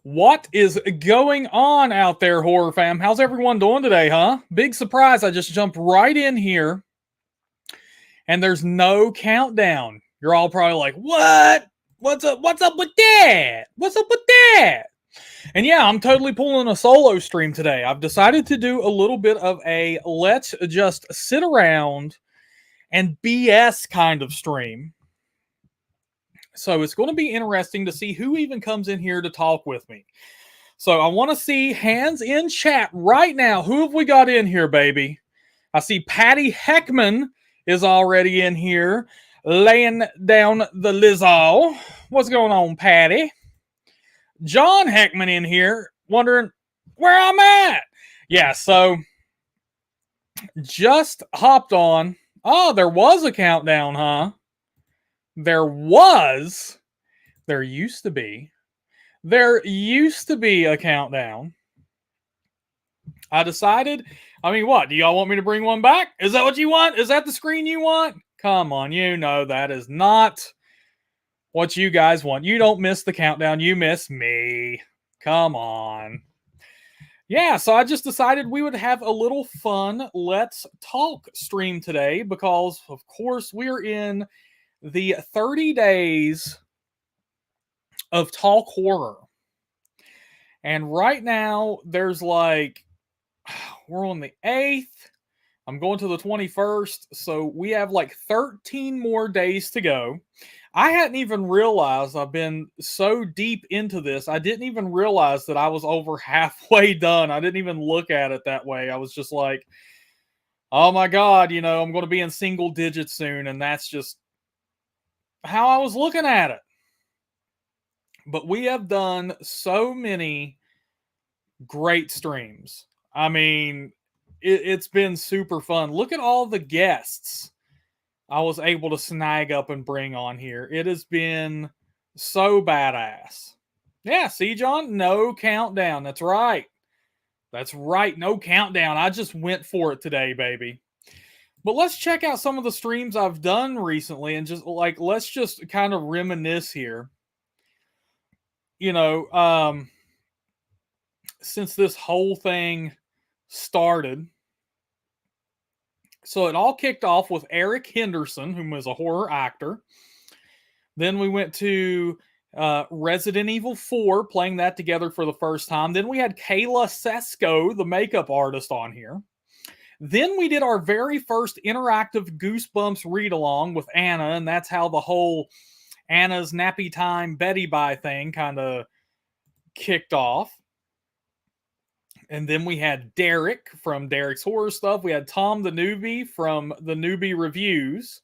What is going on out there, horror fam? How's everyone doing today, huh? Big surprise. I just jumped right in here and there's no countdown. You're all probably like, what? What's up? What's up with that? What's up with that? And yeah, I'm totally pulling a solo stream today. I've decided to do a little bit of a let's just sit around and BS kind of stream. So it's going to be interesting to see who even comes in here to talk with me. So I want to see hands in chat right now. Who have we got in here, baby? I see Patty Heckman is already in here, laying down the Lizzo. What's going on, Patty? John Heckman in here, wondering where I'm at. Yeah, so just hopped on. Oh, there was a countdown, huh? There used to be. There used to be a countdown. I decided, what? Do y'all want me to bring one back? Is that what you want? Is that the screen you want? Come on, you know that is not what you guys want. You don't miss the countdown, you miss me. Come on. Yeah, so I just decided we would have a little fun Let's Talk stream today because, of course, we're in the 30 days of talk horror. And right now, there's like, we're on the 8th. I'm going to the 21st. So we have like 13 more days to go. I hadn't even realized I've been so deep into this. I didn't even realize that I was over halfway done. I didn't even look at it that way. I was just like, oh my God, I'm going to be in single digits soon. And that's just how I was looking at it. But we have done so many great streams. It's been super fun. Look at all the guests I was able to snag up and bring on here. It has been so badass. Yeah, see, John? No countdown. That's right. That's right. No countdown. I just went for it today, baby. But let's check out some of the streams I've done recently and let's just kind of reminisce here. Since this whole thing started. So it all kicked off with Eric Henderson, who was a horror actor. Then we went to Resident Evil 4, playing that together for the first time. Then we had Kayla Sesko, the makeup artist, on here. Then we did our very first interactive Goosebumps read-along with Anna, and that's how the whole Anna's Nappy Time Betty Bye thing kind of kicked off. And then we had Derek from Derek's Horror Stuff. We had Tom the Newbie from the Newbie Reviews.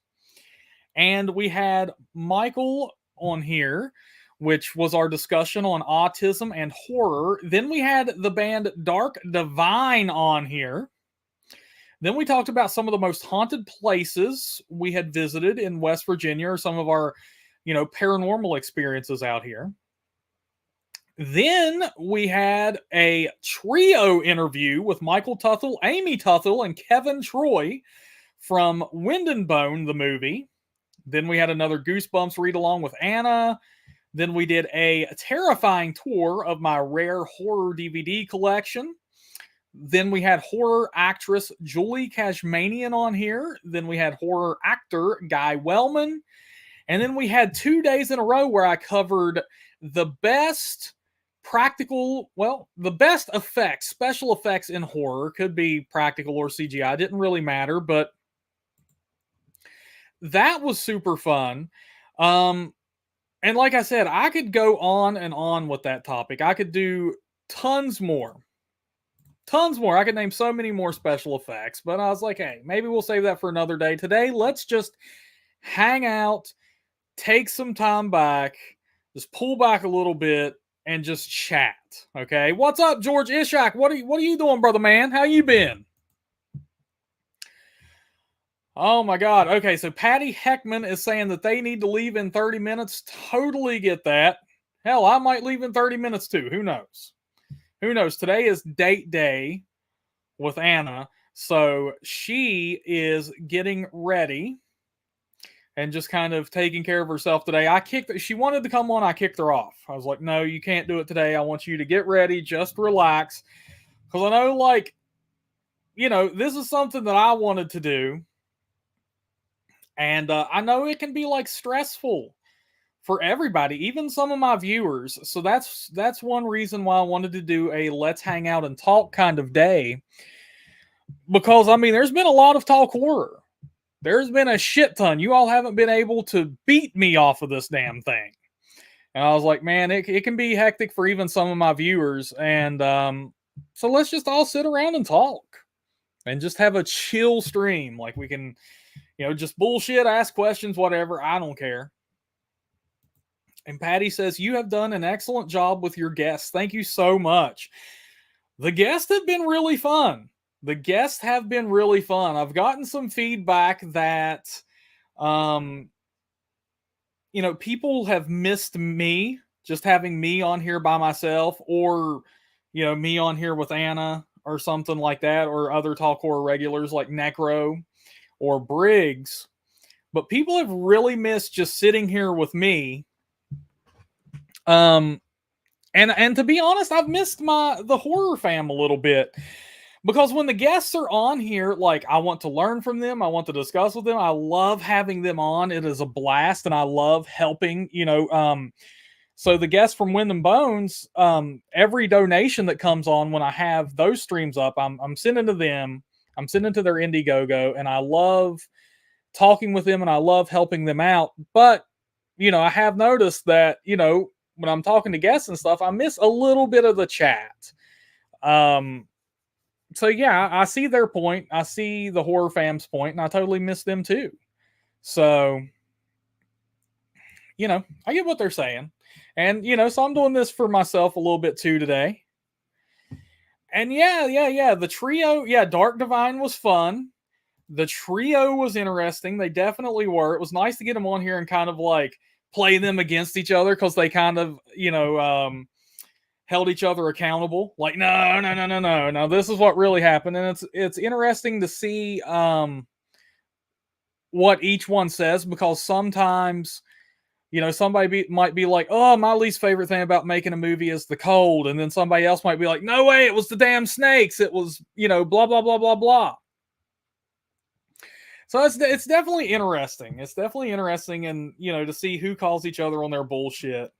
And we had Michael on here, which was our discussion on autism and horror. Then we had the band Dark Divine on here. Then we talked about some of the most haunted places we had visited in West Virginia, or some of our, paranormal experiences out here. Then we had a trio interview with Michael Tuthel, Amy Tuthel, and Kevin Troy from Wind and Bone, the movie. Then we had another Goosebumps read-along with Anna. Then we did a terrifying tour of my rare horror DVD collection. Then we had horror actress Julie Kashmanian on here. Then we had horror actor Guy Wellman. And then we had 2 days in a row where I covered the best the best effects, special effects in horror. Could be practical or CGI. It didn't really matter, but that was super fun. And like I said, I could go on and on with that topic. I could do tons more. I could name so many more special effects, but I was like, hey, maybe we'll save that for another day. Today, let's just hang out, take some time back, just pull back a little bit, and just chat. Okay, what's up, George Ishak? What are you doing, brother man? How you been? Oh my God. Okay, so Patty Heckman is saying that they need to leave in 30 minutes. Totally get that. Hell, I might leave in 30 minutes too. Who knows? Today is date day with Anna, so she is getting ready. and just kind of taking care of herself today. She wanted to come on, I kicked her off. I was like, no, you can't do it today. I want you to get ready, just relax. Because I know, like, this is something that I wanted to do. And I know it can be like stressful for everybody, even some of my viewers. So that's one reason why I wanted to do a let's hang out and talk kind of day. Because I mean, there's been a lot of talk horror. There's been a shit ton. You all haven't been able to beat me off of this damn thing. And I was like, man, it can be hectic for even some of my viewers. And so let's just all sit around and talk and just have a chill stream. Like we can, just bullshit, ask questions, whatever. I don't care. And Patty says, you have done an excellent job with your guests. Thank you so much. The guests have been really fun. I've gotten some feedback that, people have missed me, just having me on here by myself, or, me on here with Anna or something like that, or other Talk Horror regulars like Necro or Briggs. But people have really missed just sitting here with me. And to be honest, I've missed the horror fam a little bit, because when the guests are on here, like, I want to learn from them, I want to discuss with them. I love having them on. It is a blast, and I love helping. So the guests from Wind and Bones, every donation that comes on when I have those streams up, I'm sending to them. I'm sending to their Indiegogo, and I love talking with them and I love helping them out. But I have noticed that when I'm talking to guests and stuff, I miss a little bit of the chat. So yeah, I see their point. I see the horror fam's point, and I totally miss them too. So, I get what they're saying. And, so I'm doing this for myself a little bit too today. And yeah. The trio, Dark Divine was fun. The trio was interesting. They definitely were. It was nice to get them on here and kind of like play them against each other, because they kind of, held each other accountable. Like, no, this is what really happened. And it's interesting to see what each one says, because sometimes, somebody might be like, oh, my least favorite thing about making a movie is the cold. And then somebody else might be like, no way, it was the damn snakes. It was, blah, blah, blah, blah, blah. So it's definitely interesting. It's definitely interesting, and, to see who calls each other on their bullshit.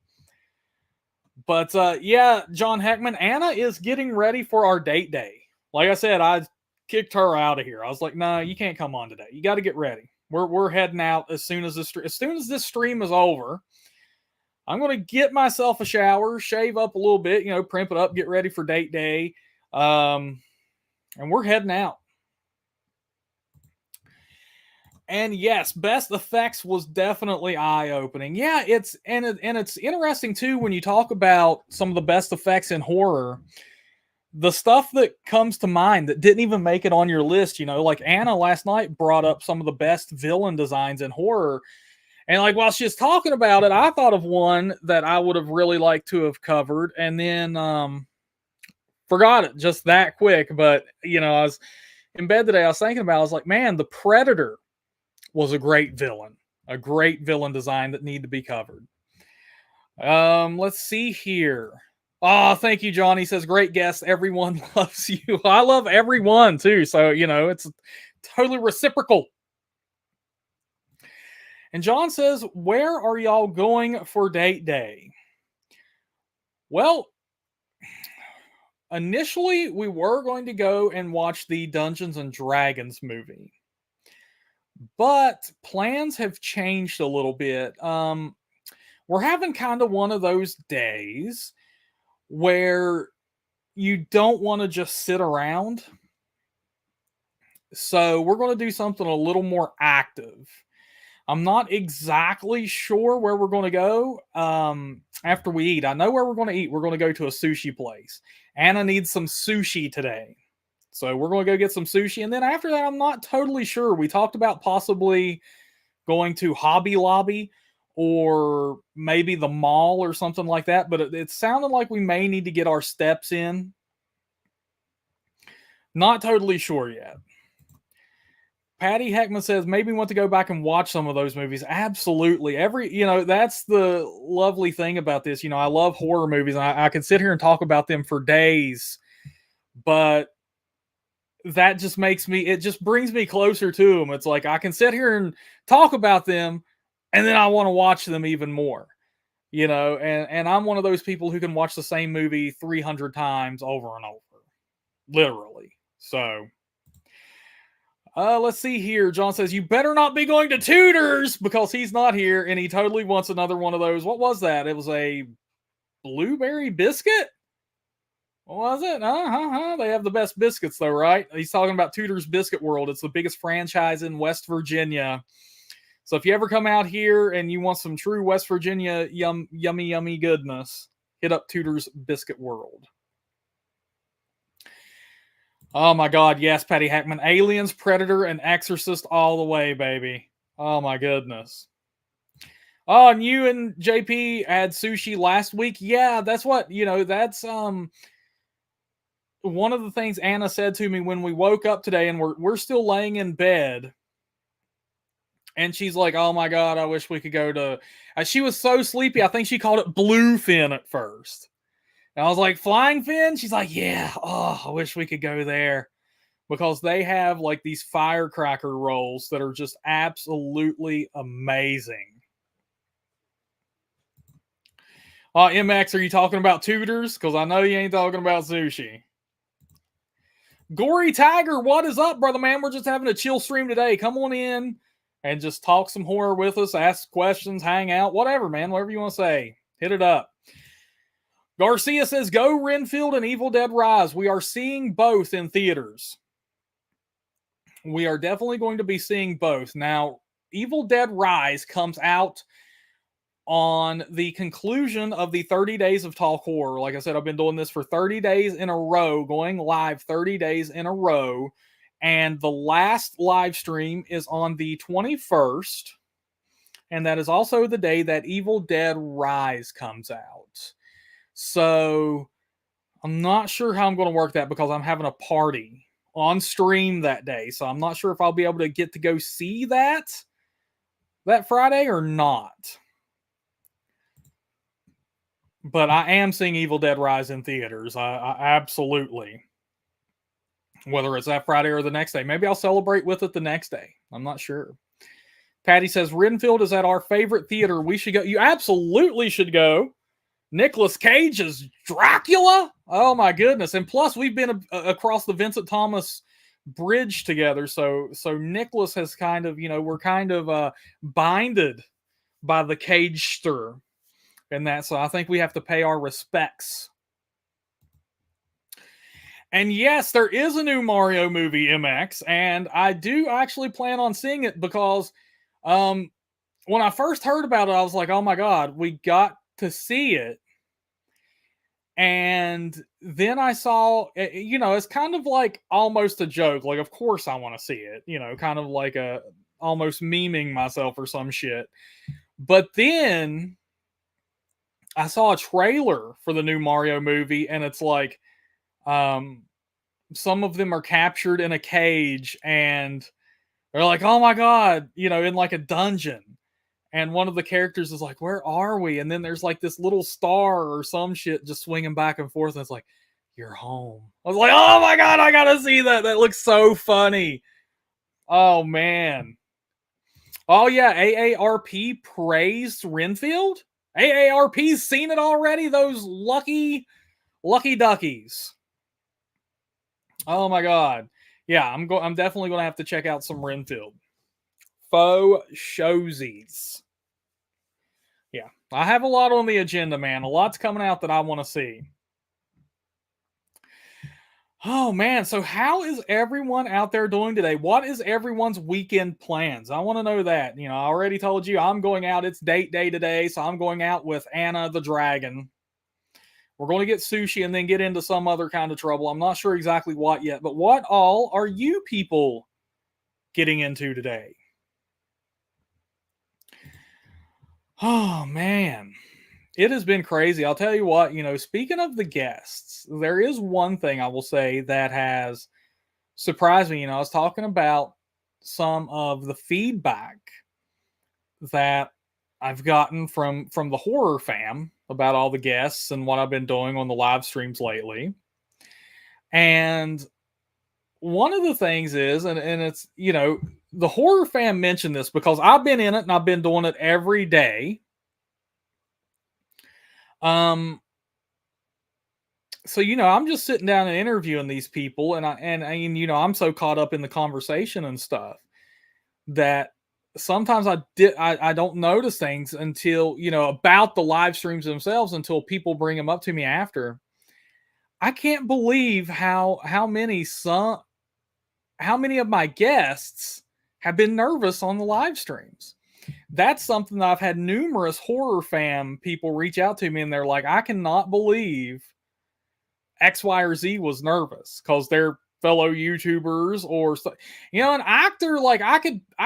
But John Heckman, Anna is getting ready for our date day. Like I said, I kicked her out of here. I was like, no, you can't come on today. You got to get ready. We're heading out as soon as this stream is over. I'm going to get myself a shower, shave up a little bit, primp it up, get ready for date day. And we're heading out. And yes, best effects was definitely eye-opening. Yeah, it's interesting too when you talk about some of the best effects in horror. The stuff that comes to mind that didn't even make it on your list, like Anna last night brought up some of the best villain designs in horror. And like while she's talking about it, I thought of one that I would have really liked to have covered, and then forgot it just that quick. But I was in bed today, I was thinking about it, I was like, man, the Predator was a great villain design that needed to be covered. Let's see here. Oh, thank you, John. He says, great guest. Everyone loves you. I love everyone too. So, it's totally reciprocal. And John says, where are y'all going for date day? Well, initially we were going to go and watch the Dungeons and Dragons movie, but plans have changed a little bit. We're having kind of one of those days where you don't want to just sit around. So we're going to do something a little more active. I'm not exactly sure where we're going to go after we eat. I know where we're going to eat. We're going to go to a sushi place. Anna needs some sushi today. So we're going to go get some sushi. And then after that, I'm not totally sure. We talked about possibly going to Hobby Lobby or maybe the mall or something like that. But it sounded like we may need to get our steps in. Not totally sure yet. Patty Heckman says, maybe want to go back and watch some of those movies. Absolutely. That's the lovely thing about this. I love horror movies, and I can sit here and talk about them for days, but that just it just brings me closer to them. It's like I can sit here and talk about them, and then I want to watch them even more. And I'm one of those people who can watch the same movie 300 times over and over, literally. So, let's see here. John says, you better not be going to Tudors because he's not here and he totally wants another one of those. What was that? It was a blueberry biscuit? What was it? They have the best biscuits though, right? He's talking about Tudors Biscuit World. It's the biggest franchise in West Virginia. So if you ever come out here and you want some true West Virginia yummy goodness, hit up Tudors Biscuit World. Oh my God, yes, Patty Hackman. Aliens, Predator, and Exorcist all the way, baby. Oh my goodness. Oh, and you and JP had sushi last week. Yeah, that's what, that's one of the things Anna said to me when we woke up today, and we're still laying in bed. And she's like, oh my God, I wish we could go to... she was so sleepy, I think she called it Bluefin at first. And I was like, Flying Fin? She's like, yeah, I wish we could go there. Because they have like these firecracker rolls that are just absolutely amazing. MX, are you talking about Tudors? Because I know you ain't talking about sushi. Gory Tiger, what is up, brother man? We're just having a chill stream today. Come on in and just talk some horror with us, ask questions, hang out, whatever, man. Whatever you want to say. Hit it up. Garcia says, go Renfield and Evil Dead Rise. We are seeing both in theaters. We are definitely going to be seeing both. Now, Evil Dead Rise comes out on the conclusion of the 30 days of Talk Horror. Like I said, I've been doing this for 30 days in a row, going live 30 days in a row. And the last live stream is on the 21st. And that is also the day that Evil Dead Rise comes out. So I'm not sure how I'm going to work that because I'm having a party on stream that day. So I'm not sure if I'll be able to get to go see that Friday or not. But I am seeing Evil Dead Rise in theaters. I absolutely. Whether it's that Friday or the next day. Maybe I'll celebrate with it the next day. I'm not sure. Patty says, Renfield is at our favorite theater. We should go. You absolutely should go. Nicolas Cage is Dracula? Oh my goodness. And plus we've been across the Vincent Thomas bridge together. So Nicolas has kind of, we're kind of binded by the Cage-ster. And that, so I think we have to pay our respects. And yes, there is a new Mario movie, MX, and I do actually plan on seeing it because when I first heard about it, I was like, oh my God, we got to see it. And then I saw, it's kind of like almost a joke. Like, of course I want to see it, kind of like almost memeing myself or some shit. But then I saw a trailer for the new Mario movie, and it's like, some of them are captured in a cage, and they're like, oh my God, in like a dungeon. And one of the characters is like, where are we? And then there's like this little star or some shit just swinging back and forth. And it's like, you're home. I was like, oh my God, I gotta see that. That looks so funny. Oh man. Oh yeah, AARP praised Renfield. AARP's seen it already. Those lucky duckies. Oh my God. Yeah, I'm definitely going to have to check out some Renfield. Faux showsies. Yeah, I have a lot on the agenda, man. A lot's coming out that I want to see. Oh man, so how is everyone out there doing today? What is everyone's weekend plans? I want to know that. I already told you I'm going out. It's date day today, so I'm going out with Anna the Dragon. We're going to get sushi and then get into some other kind of trouble. I'm not sure exactly what yet, but what all are you people getting into today? Oh, man. It has been crazy. I'll tell you what, speaking of the guests, there is one thing I will say that has surprised me. I was talking about some of the feedback that I've gotten from the horror fam about all the guests and what I've been doing on the live streams lately. And one of the things is, and it's, the horror fam mentioned this because I've been in it and I've been doing it every day. So I'm just sitting down and interviewing these people, and I'm so caught up in the conversation and stuff that sometimes I don't notice things until about the live streams themselves until people bring them up to me after. I can't believe how many of my guests have been nervous on the live streams. That's something that I've had numerous horror fam people reach out to me, and they're like, I cannot believe X, Y, or Z was nervous because they're fellow YouTubers or an actor. Like I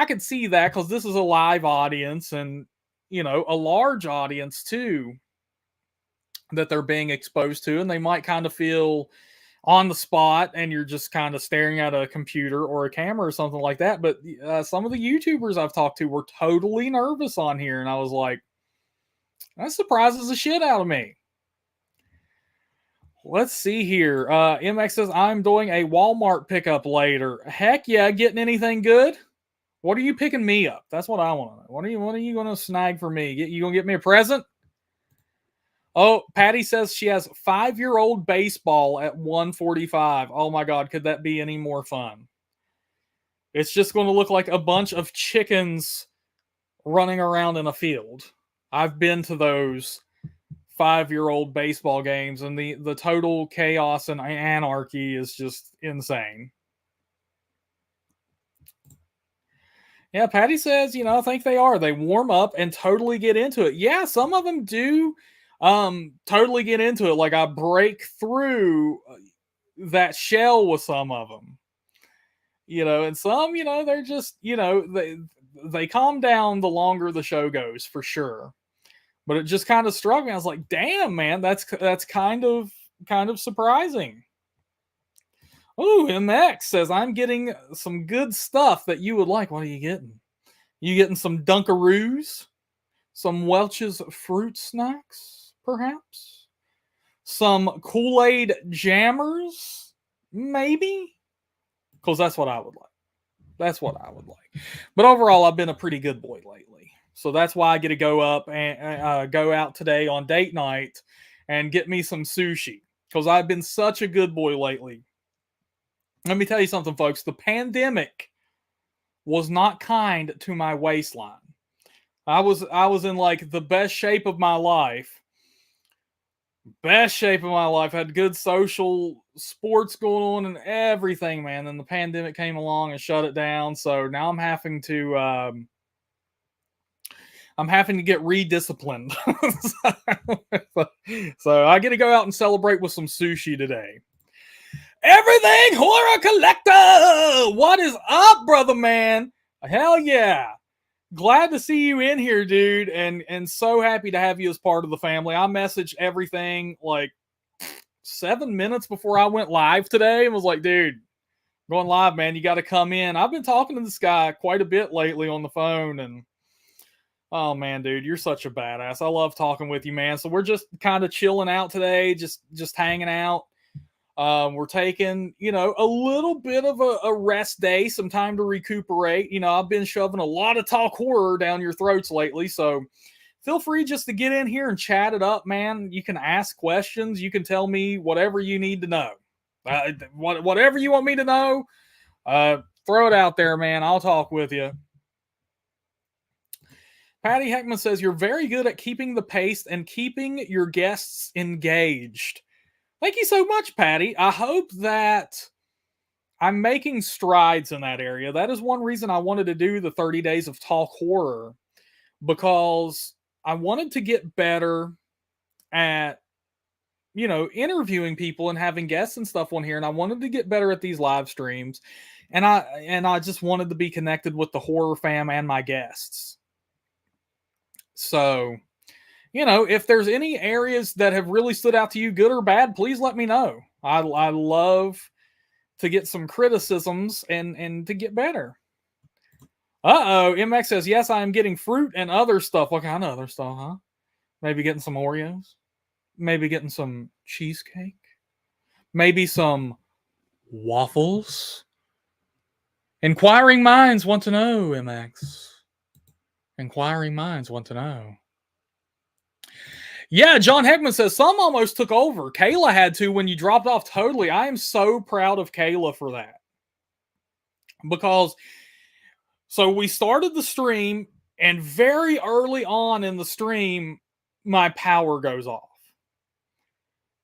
could see that because this is a live audience and a large audience too that they're being exposed to, and they might kind of feel on the spot and you're just kind of staring at a computer or a camera or something like that. But some of the YouTubers I've talked to were totally nervous on here, and I was like, that surprises the shit out of me. Let's see here. MX says, I'm doing a Walmart pickup later. Heck yeah, getting anything good? What are you picking me up? That's what I want to know. What are you going to snag for me? You going to get me a present? Oh, Patty says she has 5-year-old baseball at 145. Oh my God, could that be any more fun? It's just going to look like a bunch of chickens running around in a field. I've been to those 5-year-old baseball games, and the total chaos and anarchy is just insane. Yeah, Patty says, I think they are. They warm up and totally get into it. Yeah, some of them do totally get into it. Like I break through that shell with some of them. And some, they're just, they calm down the longer the show goes, for sure. But it just kind of struck me. I was like, damn, man, that's kind of surprising. Oh, MX says, I'm getting some good stuff that you would like. What are you getting? You getting some Dunkaroos? Some Welch's fruit snacks, perhaps? Some Kool-Aid jammers? Maybe? Because that's what I would like. That's what I would like. But overall, I've been a pretty good boy lately. So that's why I get to go up and go out today on date night and get me some sushi. Because I've been such a good boy lately. Let me tell you something, folks. The pandemic was not kind to my waistline. I was in like the best shape of my life. Best shape of my life. Had good social sports going on and everything, man. Then the pandemic came along and shut it down. So now I'm having to get redisciplined. So I get to go out and celebrate with some sushi today. Everything Horror Collector! What is up, brother man? Hell yeah. Glad to see you in here, dude, and so happy to have you as part of the family. I messaged everything like 7 minutes before I went live today and was like, dude, going live, man, you got to come in. I've been talking to this guy quite a bit lately on the phone, and oh man, dude, you're such a badass. I love talking with you, man. So we're just kind of chilling out today, just hanging out. We're taking, a little bit of a rest day, some time to recuperate. I've been shoving a lot of talk horror down your throats lately, so feel free just to get in here and chat it up, man. You can ask questions. You can tell me whatever you need to know. Whatever you want me to know, throw it out there, man. I'll talk with you. Patty Heckman says, you're very good at keeping the pace and keeping your guests engaged. Thank you so much, Patty. I hope that I'm making strides in that area. That is one reason I wanted to do the 30 days of talk horror, because I wanted to get better at, interviewing people and having guests and stuff on here. And I wanted to get better at these live streams. And I just wanted to be connected with the horror fam and my guests. So, if there's any areas that have really stood out to you, good or bad, please let me know. I love to get some criticisms and to get better. Uh-oh, MX says, yes, I am getting fruit and other stuff. What kind of other stuff, huh? Maybe getting some Oreos? Maybe getting some cheesecake? Maybe some waffles? Inquiring minds want to know, MX. Inquiring minds want to know. Yeah, John Heckman says some almost took over. Kayla had to when you dropped off totally. I am so proud of Kayla for that. Because so we started the stream, and very early on in the stream, my power goes off.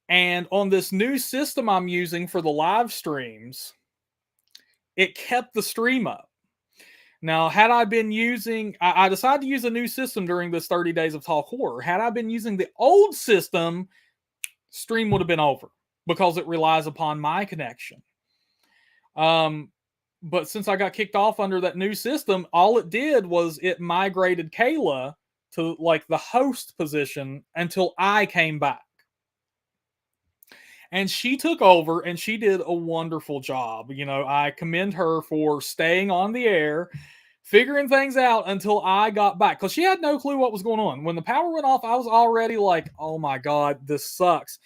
And on this new system I'm using for the live streams, it kept the stream up. Now, had I been using, I decided to use a new system during this 30 days of Talk Horror. Had I been using the old system, stream would have been over because it relies upon my connection. But since I got kicked off under that new system, all it did was it migrated Kayla to like the host position until I came back. And she took over and she did a wonderful job. You know, I commend her for staying on the air, figuring things out until I got back because she had no clue what was going on. When the power went off, I was already like, oh my God, this sucks.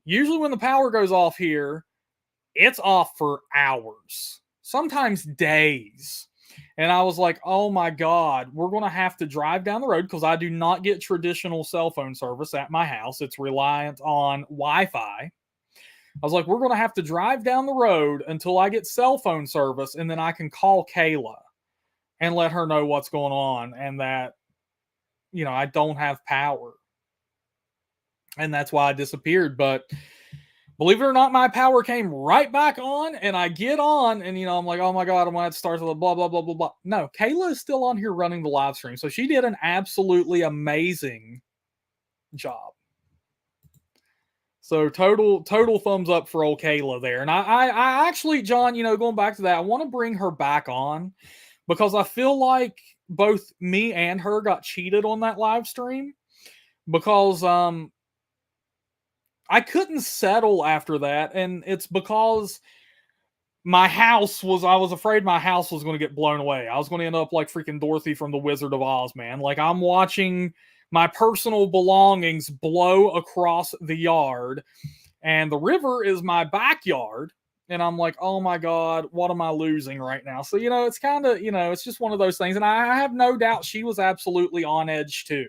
Usually when the power goes off here, it's off for hours, sometimes days. And I was like, oh my God, we're going to have to drive down the road because I do not get traditional cell phone service at my house. It's reliant on Wi-Fi. I was like, we're going to have to drive down the road until I get cell phone service, and then I can call Kayla and let her know what's going on and that, you know, I don't have power. And that's why I disappeared. But believe it or not, my power came right back on, and I get on, and, you know, I'm like, oh my God, I'm going to have to start with blah, blah, blah, blah, blah. No, Kayla is still on here running the live stream. So she did an absolutely amazing job. So total thumbs up for old Kayla there. And I actually, John, you know, going back to that, I want to bring her back on because I feel like both me and her got cheated on that live stream because I couldn't settle after that. And it's because I was afraid my house was going to get blown away. I was going to end up like freaking Dorothy from The Wizard of Oz, man. Like I'm watching my personal belongings blow across the yard, and the river is my backyard. And I'm like, oh my God, what am I losing right now? So, you know, it's kind of, you know, it's just one of those things. And I have no doubt she was absolutely on edge too.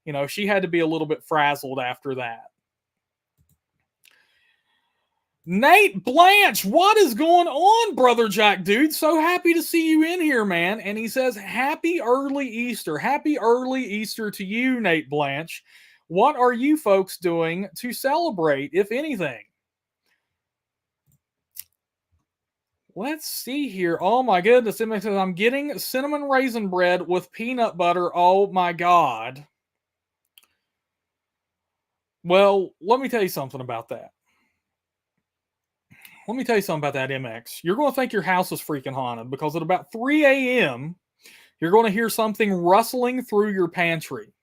You know, she had to be a little bit frazzled after that. Nate Blanche, what is going on, Brother Jack, dude? So happy to see you in here, man. And he says, happy early Easter. Happy early Easter to you, Nate Blanche. What are you folks doing to celebrate, if anything? Let's see here. Oh my goodness. It says, I'm getting cinnamon raisin bread with peanut butter. Oh my God. Well, let me tell you something about that. Let me tell you something about that, MX. You're going to think your house is freaking haunted because at about 3 a.m., you're going to hear something rustling through your pantry.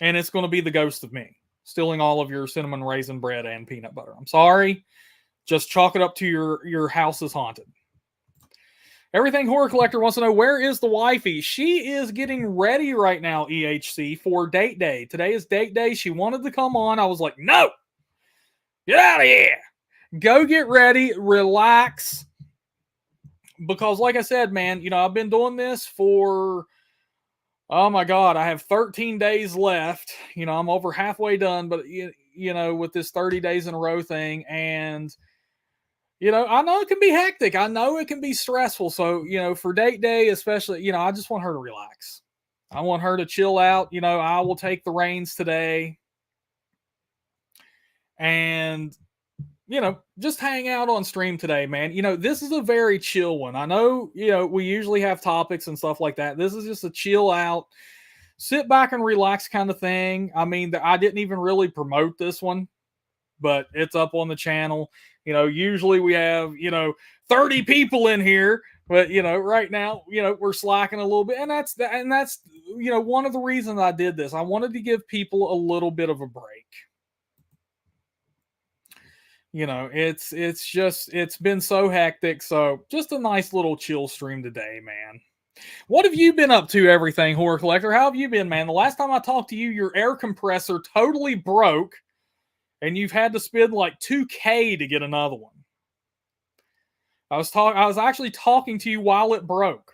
And it's going to be the ghost of me stealing all of your cinnamon raisin bread and peanut butter. I'm sorry. Just chalk it up to your house is haunted. Everything Horror Collector wants to know, where is the wifey? She is getting ready right now, EHC, for date day. Today is date day. She wanted to come on. I was like, no, get out of here. Go get ready, relax. Because like I said, man, you know, I've been doing this for, oh my God, I have 13 days left. You know, I'm over halfway done, but, you know, with this 30 days in a row thing. And, you know, I know it can be hectic. I know it can be stressful. So, you know, for date day, especially, you know, I just want her to relax. I want her to chill out. You know, I will take the reins today. And, you know, just hang out on stream today, man. You know, this is a very chill one. I know, you know, we usually have topics and stuff like that. This is just a chill out, sit back and relax kind of thing. I mean, I didn't even really promote this one, but it's up on the channel. You know, usually we have, you know, 30 people in here, but, you know, right now, you know, we're slacking a little bit. And that's, you know, one of the reasons I did this. I wanted to give people a little bit of a break. You know, it's been so hectic. So just a nice little chill stream today, man. What have you been up to, everything horror collector? How have you been, man? The last time I talked to you, your air compressor totally broke, and you've had to spend like 2K to get another one. I was actually talking to you while it broke.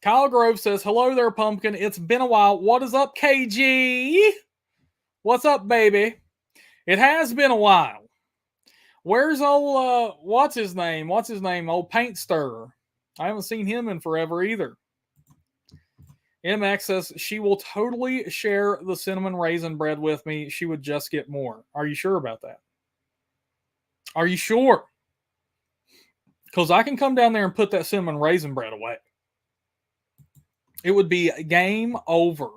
Kyle Grove says, "Hello there, Pumpkin. It's been a while. What is up, KG? What's up, baby? It has been a while. Where's old what's his name? What's his name? Old Paint Stirrer. I haven't seen him in forever either." MX says she will totally share the cinnamon raisin bread with me. She would just get more. Are you sure about that? Are you sure? Because I can come down there and put that cinnamon raisin bread away. It would be game over.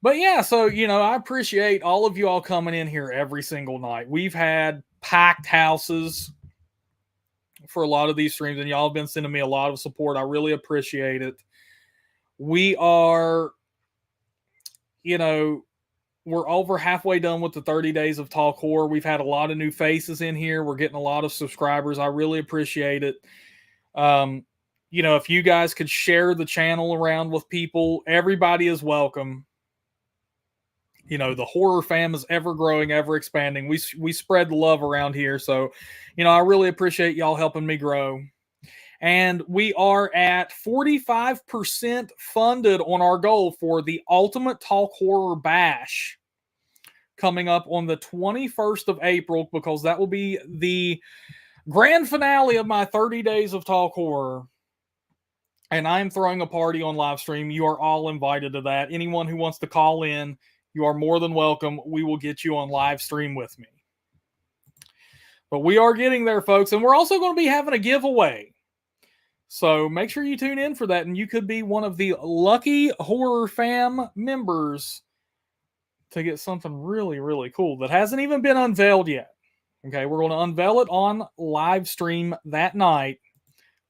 But yeah, so, you know, I appreciate all of you all coming in here every single night. We've had packed houses for a lot of these streams, and y'all have been sending me a lot of support. I really appreciate it. We are, you know, we're over halfway done with the 30 days of Talk Horror. We've had a lot of new faces in here. We're getting a lot of subscribers. I really appreciate it. You know, if you guys could share the channel around with people, everybody is welcome. You know, the horror fam is ever growing, ever expanding. We spread the love around here. So, you know, I really appreciate y'all helping me grow. And we are at 45% funded on our goal for the Ultimate Talk Horror Bash coming up on the 21st of April, because that will be the grand finale of my 30 days of Talk Horror. And I'm throwing a party on live stream. You are all invited to that. Anyone who wants to call in, you are more than welcome. We will get you on live stream with me. But we are getting there, folks. And we're also going to be having a giveaway. So make sure you tune in for that. And you could be one of the lucky Horror Fam members to get something really, really cool that hasn't even been unveiled yet. Okay, we're going to unveil it on live stream that night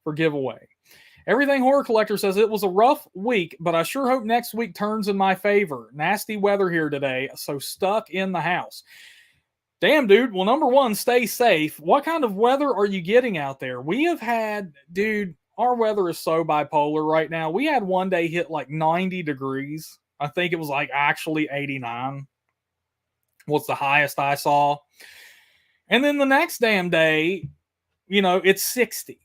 for giveaway. Everything Horror Collector says it was a rough week, but I sure hope next week turns in my favor. Nasty weather here today, so stuck in the house. Damn, dude. Well, number one, stay safe. What kind of weather are you getting out there? We have had, dude, our weather is so bipolar right now. We had one day hit like 90 degrees. I think it was like actually 89. What's the highest I saw? And then the next damn day, you know, it's 60.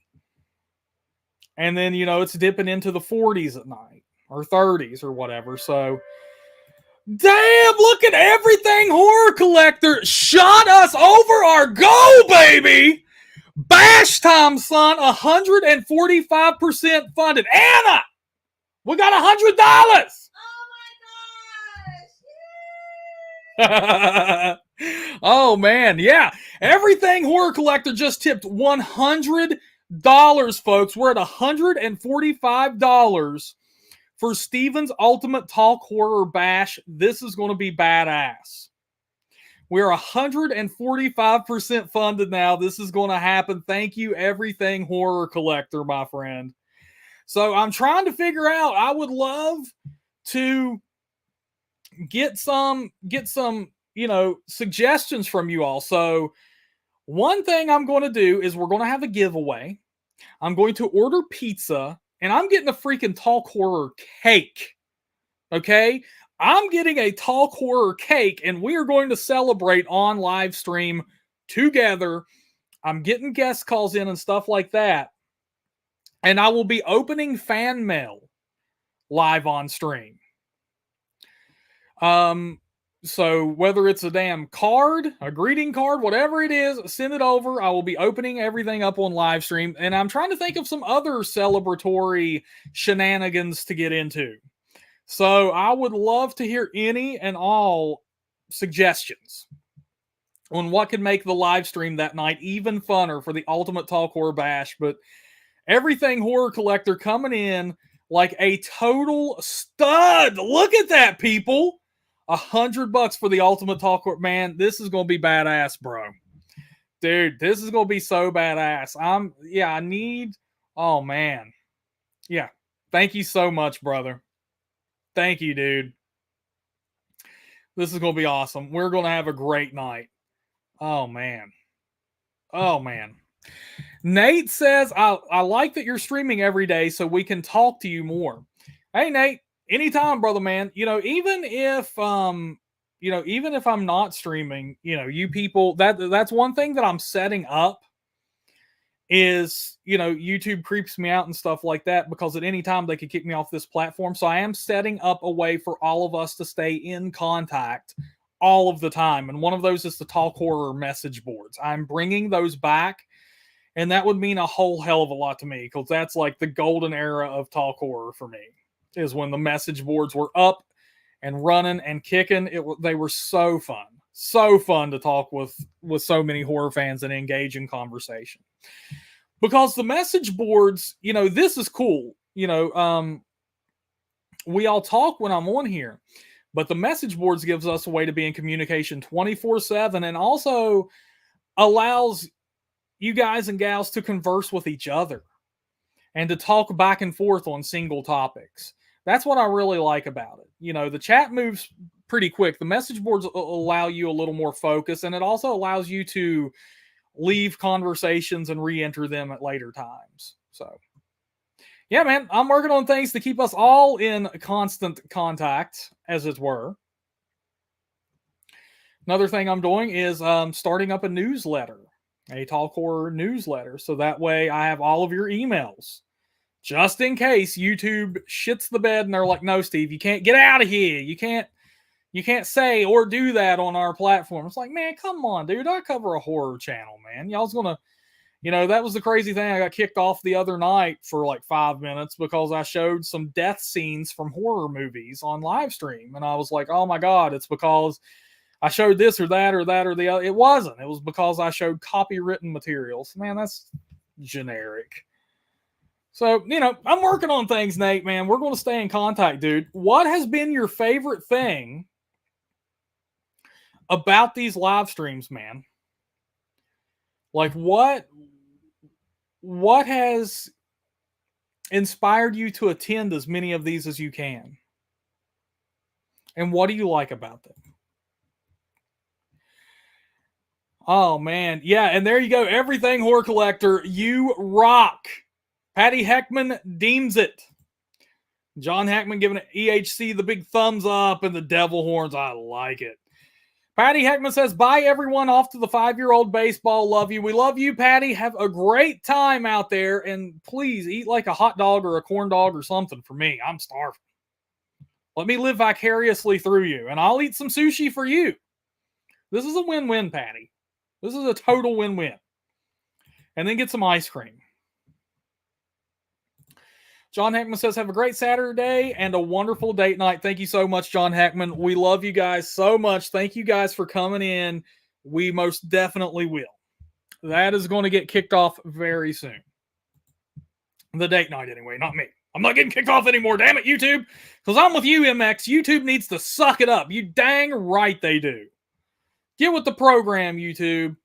And then, you know, it's dipping into the 40s at night or 30s or whatever. So, damn, look at Everything Horror Collector. Shot us over our goal, baby. Bash time, son. 145% funded. Anna, we got $100. Oh, my gosh. Oh, man. Yeah. Everything Horror Collector just tipped $100, folks. We're at $145 for Steven's Ultimate Talk Horror Bash. This is going to be badass. We're 145% funded now. This is going to happen. Thank you, Everything Horror Collector, my friend. So I'm trying to figure out, I would love to get some, you know, suggestions from you all. So one thing I'm going to do is we're going to have a giveaway. I'm going to order pizza, and I'm getting a freaking Talk Horror cake. Okay? I'm getting a Talk Horror cake, and we are going to celebrate on live stream together. I'm getting guest calls in and stuff like that. And I will be opening fan mail live on stream. So whether it's a damn card, a greeting card, whatever it is, send it over. I will be opening everything up on live stream. And I'm trying to think of some other celebratory shenanigans to get into. So I would love to hear any and all suggestions on what could make the live stream that night even funner for the Ultimate Talk Horror Bash. But Everything Horror Collector coming in like a total stud. Look at that, people. $100 for the Ultimate Talk Horror. Man, this is going to be badass, bro. Dude, this is going to be so badass. Oh, man. Yeah. Thank you so much, brother. Thank you, dude. This is going to be awesome. We're going to have a great night. Oh, man. Oh, man. Nate says, I like that you're streaming every day so we can talk to you more. Hey, Nate, anytime, brother, man. Even if even if I'm not streaming, you people, that's one thing that I'm setting up is, YouTube creeps me out and stuff like that, because at any time they could kick me off this platform. So I am setting up a way for all of us to stay in contact all of the time. And one of those is the Talk Horror message boards. I'm bringing those back. And that would mean a whole hell of a lot to me, because that's like the golden era of Talk Horror for me, is when the message boards were up and running and kicking. They were so fun to talk with so many horror fans and engage in conversation. Because the message boards, this is cool. We all talk when I'm on here, but the message boards gives us a way to be in communication 24/7, and also allows you guys and gals to converse with each other and to talk back and forth on single topics. That's what I really like about it. The chat moves pretty quick. The message boards allow you a little more focus, and it also allows you to leave conversations and re-enter them at later times. So, yeah, man, I'm working on things to keep us all in constant contact, as it were. Another thing I'm doing is starting up a newsletter, a Talk Horror newsletter, so that way I have all of your emails, just in case YouTube shits the bed and they're like, no, Steve, you can't get out of here. You can't say or do that on our platform. It's like, man, come on, dude. I cover a horror channel, man. Y'all's gonna, that was the crazy thing. I got kicked off the other night for like 5 minutes because I showed some death scenes from horror movies on live stream. And I was like, oh my God, it's because I showed this or that or that or the other. It wasn't. It was because I showed copywritten materials. Man, that's generic. So, I'm working on things, Nate, man. We're going to stay in contact, dude. What has been your favorite thing about these live streams, man? Like, what has inspired you to attend as many of these as you can? And what do you like about them? Oh, man. Yeah, and there you go. Everything Horror Collector, you rock. Patty Heckman deems it. John Hackman giving it EHC the big thumbs up and the devil horns. I like it. Patty Heckman says, bye, everyone. Off to the 5-year-old baseball. Love you. We love you, Patty. Have a great time out there. And please eat like a hot dog or a corn dog or something for me. I'm starving. Let me live vicariously through you. And I'll eat some sushi for you. This is a win-win, Patty. This is a total win-win. And then get some ice cream. John Hackman says, have a great Saturday and a wonderful date night. Thank you so much, John Hackman. We love you guys so much. Thank you guys for coming in. We most definitely will. That is going to get kicked off very soon. The date night, anyway, not me. I'm not getting kicked off anymore, damn it, YouTube. Because I'm with you, MX. YouTube needs to suck it up. You dang right they do. Get with the program, YouTube.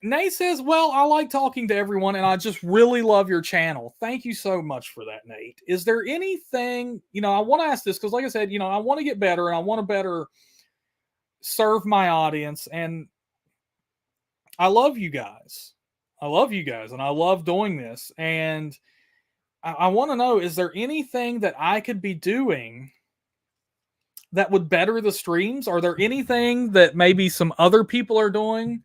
Nate says, well, I like talking to everyone, and I just really love your channel. Thank you so much for that, Nate. Is there anything, I want to ask this, because like I said, I want to get better, and I want to better serve my audience, and I love you guys. I love you guys, and I love doing this, and I want to know, is there anything that I could be doing that would better the streams? Are there anything that maybe some other people are doing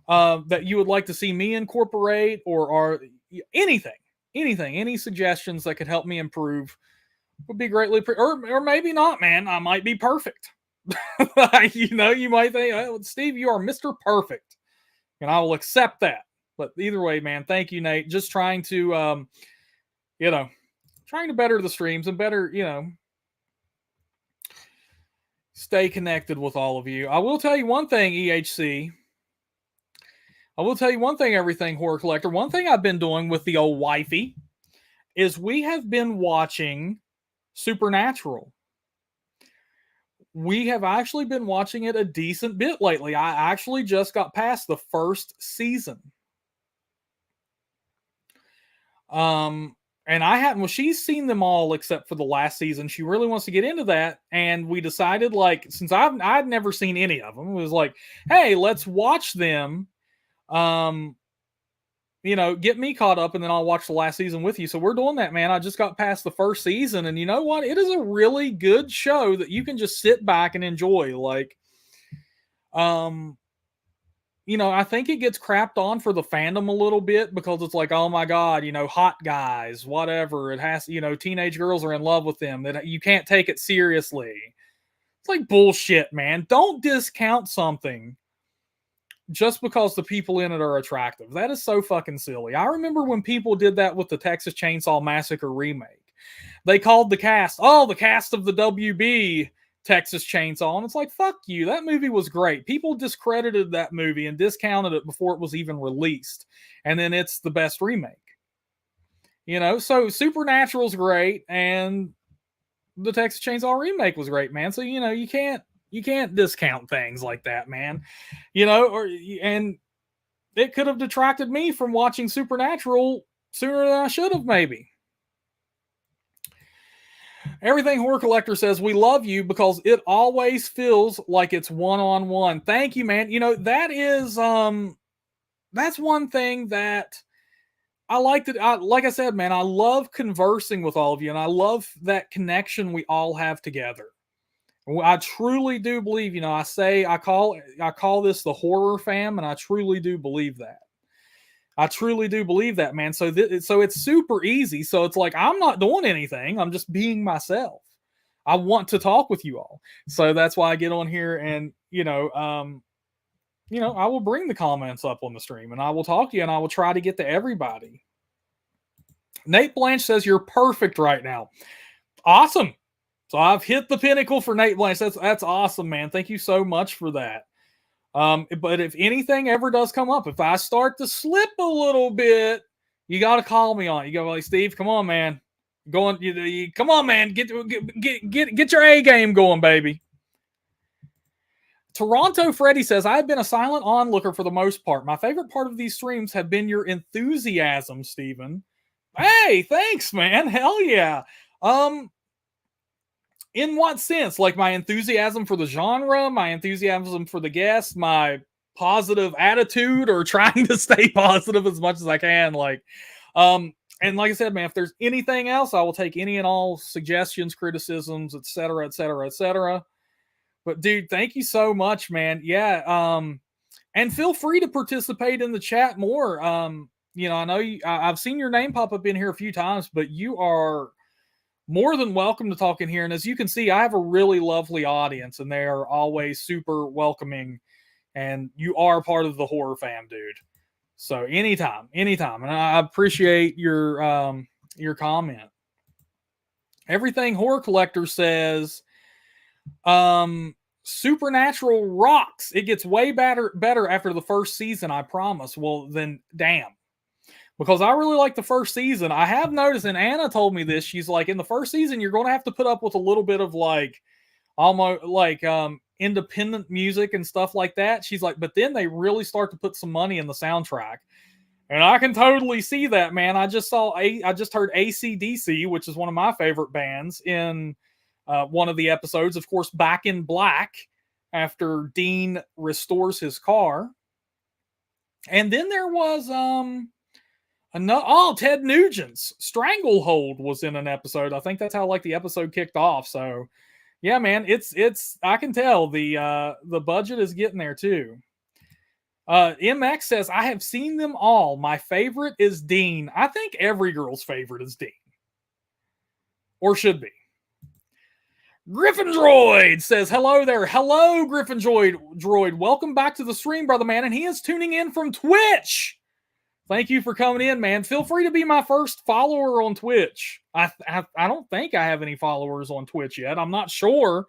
that you would like to see me incorporate, or are anything, any suggestions that could help me improve would be greatly, or maybe not, man. I might be perfect. You might think, oh, Steve, you are Mr. Perfect, and I will accept that. But either way, man, thank you, Nate. Just trying to, trying to better the streams and better, stay connected with all of you. I will tell you one thing, EHC. I will tell you one thing, everything Horror Collector. One thing I've been doing with the old wifey is we have been watching Supernatural. We have actually been watching it a decent bit lately. I actually just got past the first season. and I hadn't. Well, she's seen them all except for the last season. She really wants to get into that, and we decided, like, since I'd never seen any of them, it was like, hey, let's watch them. Um, get me caught up, and then I'll watch the last season with you. So we're doing that, man. I just got past the first season, and you know what? It is a really good show that you can just sit back and enjoy. Like, I think it gets crapped on for the fandom a little bit because it's like, oh my God, hot guys, whatever. It has, teenage girls are in love with them, that you can't take it seriously. It's like bullshit, man. Don't discount something just because the people in it are attractive. That is so fucking silly. I remember when people did that with the Texas Chainsaw Massacre remake. They called the cast of the WB Texas Chainsaw, and it's like, fuck you. That movie was great. People discredited that movie and discounted it before it was even released, and then it's the best remake. So Supernatural's great, and the Texas Chainsaw remake was great, man. So you can't discount things like that, man. And it could have detracted me from watching Supernatural sooner than I should have, maybe. Everything Horror Collector says, we love you because it always feels like it's one-on-one. Thank you, man. That is that's one thing that I like. Like I said, man, I love conversing with all of you, and I love that connection we all have together. I truly do believe, I call this the horror fam, and I truly do believe that. I truly do believe that, man. So it's super easy. So it's like, I'm not doing anything. I'm just being myself. I want to talk with you all. So that's why I get on here and, I will bring the comments up on the stream, and I will talk to you, and I will try to get to everybody. Nate Blanche says you're perfect right now. Awesome. So I've hit the pinnacle for Nate Blanche. That's awesome, man. Thank you so much for that. But if anything ever does come up, if I start to slip a little bit, you got to call me on it. You go, like, Steve, come on, man. Come on, man. Get your A game going, baby. Toronto Freddy says, I've been a silent onlooker for the most part. My favorite part of these streams have been your enthusiasm, Steven. Hey, thanks, man. Hell yeah. In what sense? Like my enthusiasm for the genre, my enthusiasm for the guests, my positive attitude, or trying to stay positive as much as I can. And like I said, man, if there's anything else, I will take any and all suggestions, criticisms, etc., etc., etc. But dude, thank you so much, man. Yeah. And feel free to participate in the chat more. I know I've seen your name pop up in here a few times, but you are more than welcome to talk in here. And as you can see, I have a really lovely audience, and they are always super welcoming. And you are part of the horror fam, dude. So anytime. And I appreciate your comment. Everything Horror Collector says, Supernatural rocks. It gets way better after the first season, I promise. Well, then, damn. Because I really like the first season. I have noticed, and Anna told me this, she's like, in the first season, you're going to have to put up with a little bit of almost independent music and stuff like that. She's like, but then they really start to put some money in the soundtrack. And I can totally see that, man. I just heard AC/DC, which is one of my favorite bands, in one of the episodes. Of course, Back in Black, after Dean restores his car. And then there was Ted Nugent's Stranglehold was in an episode. I think that's how the episode kicked off. So yeah, man, it's I can tell the budget is getting there too. MX says, I have seen them all. My favorite is Dean. I think every girl's favorite is Dean. Or should be. Griffin Droid says, hello there. Hello, Griffin Droid. Welcome back to the stream, brother man. And he is tuning in from Twitch. Thank you for coming in, man. Feel free to be my first follower on Twitch. I don't think I have any followers on Twitch yet. I'm not sure.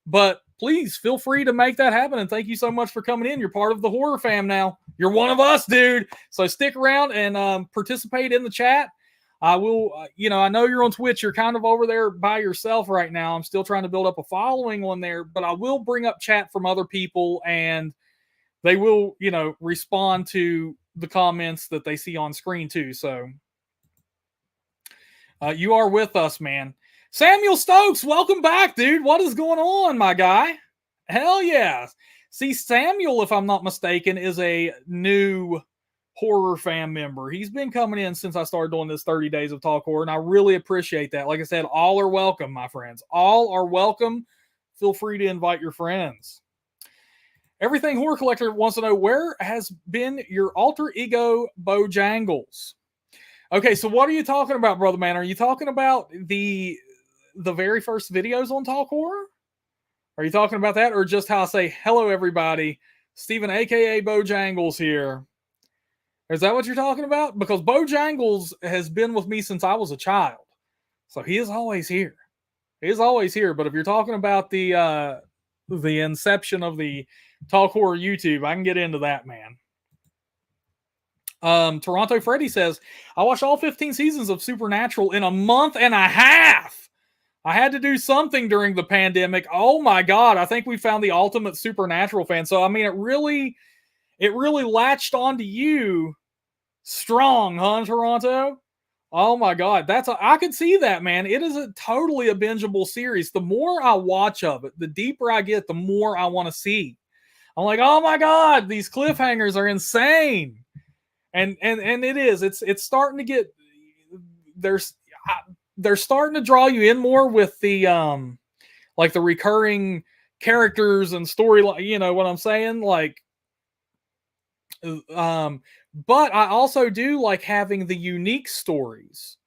But please feel free to make that happen. And thank you so much for coming in. You're part of the horror fam now. You're one of us, dude. So stick around and participate in the chat. I will, I know you're on Twitch. You're kind of over there by yourself right now. I'm still trying to build up a following on there. But I will bring up chat from other people. And they will, respond to the comments that they see on screen too. So You are with us, man. Samuel Stokes, welcome back, dude. What is going on, my guy? Hell yeah. See, Samuel, if I'm not mistaken, is a new horror fan member. He's been coming in since I started doing this 30 days of talk horror, and I really appreciate that. Like I said, all are welcome, my friends. All are welcome. Feel free to invite your friends. Everything Horror Collector wants to know, where has been your alter ego Bojangles? Okay, so what are you talking about, brother man? Are you talking about the very first videos on Talk Horror? Are you talking about that, or just how I say hello, everybody? Steven, aka Bojangles here. Is that what you're talking about? Because Bojangles has been with me since I was a child, so he is always here. He is always here. But if you're talking about the inception of the Talk Horror YouTube, I can get into that, man. Toronto Freddy says, I watched all 15 seasons of Supernatural in a month and a half. I had to do something during the pandemic. Oh my God. I think we found the ultimate Supernatural fan. So, I mean, it really latched onto you strong, huh, Toronto? Oh my God. I could see that, man. It is totally a bingeable series. The more I watch of it, the deeper I get, the more I want to see. I'm like, oh my God, these cliffhangers are insane. And it is. It's starting to get, they're starting to draw you in more with the like the recurring characters and story, you know what I'm saying? Like but I also do like having the unique stories,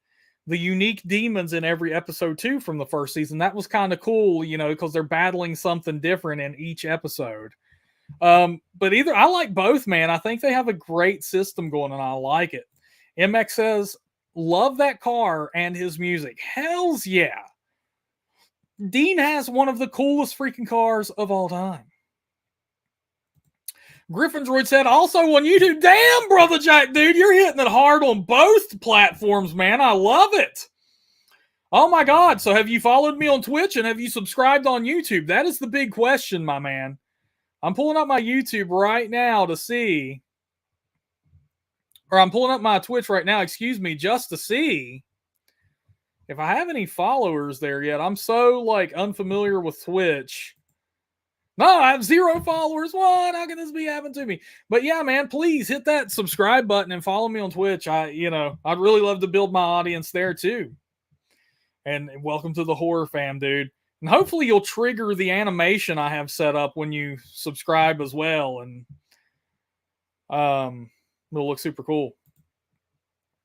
the unique demons in every episode too from the first season. That was kind of cool, you know, because they're battling something different in each episode. But either I like both, man. I think they have a great system going and I like it. MX says, love that car and his music. Hells yeah. Dean has one of the coolest freaking cars of all time. Griffin Droid said, also on YouTube. Damn, Brother Jack, dude, you're hitting it hard on both platforms, man. I love it. Oh my God. So have you followed me on Twitch and have you subscribed on YouTube? That is the big question, my man. I'm pulling up my YouTube right now to see, or I'm pulling up my Twitch right now, excuse me, just to see if I have any followers there yet. I'm so like unfamiliar with Twitch. No, I have 0 followers. What? How can this be happening to me? But yeah, man, please hit that subscribe button and follow me on Twitch. I'd really love to build my audience there too. And welcome to the horror fam, dude. And hopefully you'll trigger the animation I have set up when you subscribe as well. And it'll look super cool.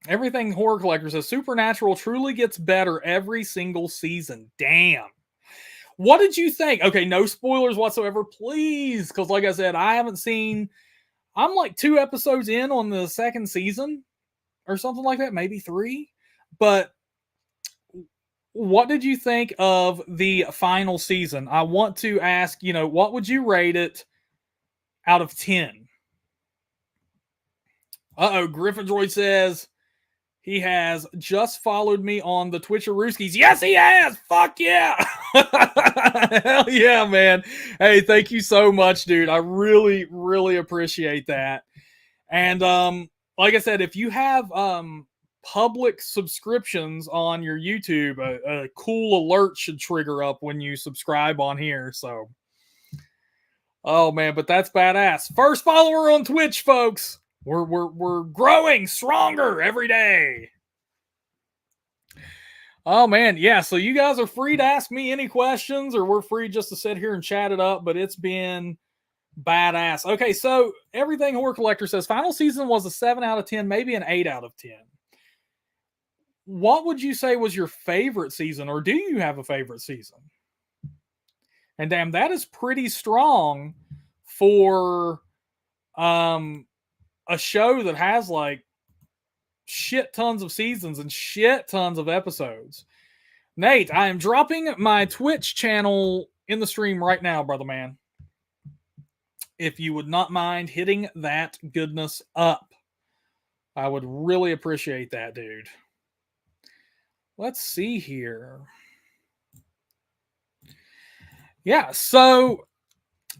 Everything Horror Collector says, Supernatural truly gets better every single season. Damn. What did you think? Okay, no spoilers whatsoever, please. Because like I said, I'm like 2 episodes in on the second season or something like that, maybe 3. But what did you think of the final season? I want to ask, what would you rate it out of 10? Griffin Droid says he has just followed me on the Twitcherooskies. Yes, he has. Fuck yeah. Hell yeah, man. Hey, thank you so much, dude. I really, really appreciate that. And like I said, if you have public subscriptions on your YouTube, a cool alert should trigger up when you subscribe on here. So, oh man, but that's badass. First follower on Twitch, folks. We're growing stronger every day. Oh man, yeah. So you guys are free to ask me any questions, or we're free just to sit here and chat it up. But it's been badass. Okay, so Everything Horror Collector says final season was a 7 out of 10, maybe an 8 out of 10. What would you say was your favorite season, or do you have a favorite season? And damn, that is pretty strong for a show that has like shit tons of seasons and shit tons of episodes. Nate, I am dropping my Twitch channel in the stream right now, brother man. If you would not mind hitting that goodness up, I would really appreciate that, dude. Let's see here. Yeah, so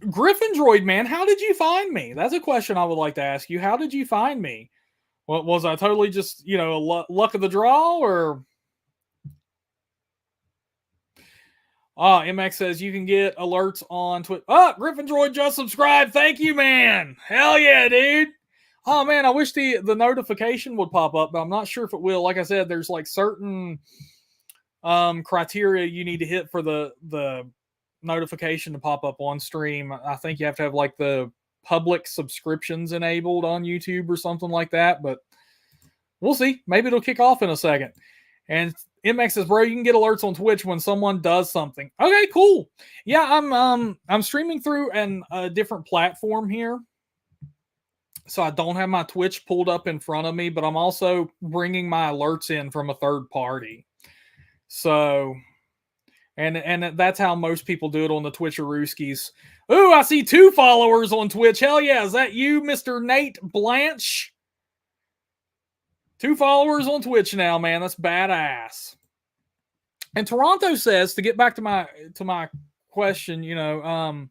Griffin Droid, man, how did you find me? That's a question I would like to ask you. How did you find me? What was I totally just, a luck of the draw, or MX says you can get alerts on Twitch. Oh, Griffin Droid just subscribed. Thank you, man. Hell yeah, dude. Oh man, I wish the notification would pop up, but I'm not sure if it will. Like I said, there's like certain criteria you need to hit for the notification to pop up on stream. I think you have to have like the public subscriptions enabled on YouTube or something like that, but we'll see. Maybe it'll kick off in a second. And MX says, bro, you can get alerts on Twitch when someone does something. Okay, cool. Yeah, I'm streaming through a different platform here. So I don't have my Twitch pulled up in front of me, but I'm also bringing my alerts in from a third party. So, and that's how most people do it on the Twitcherooskies. Ooh, I see 2 followers on Twitch. Hell yeah, is that you, Mr. Nate Blanche? 2 followers on Twitch now, man. That's badass. And Toronto says, to get back to my question, you know,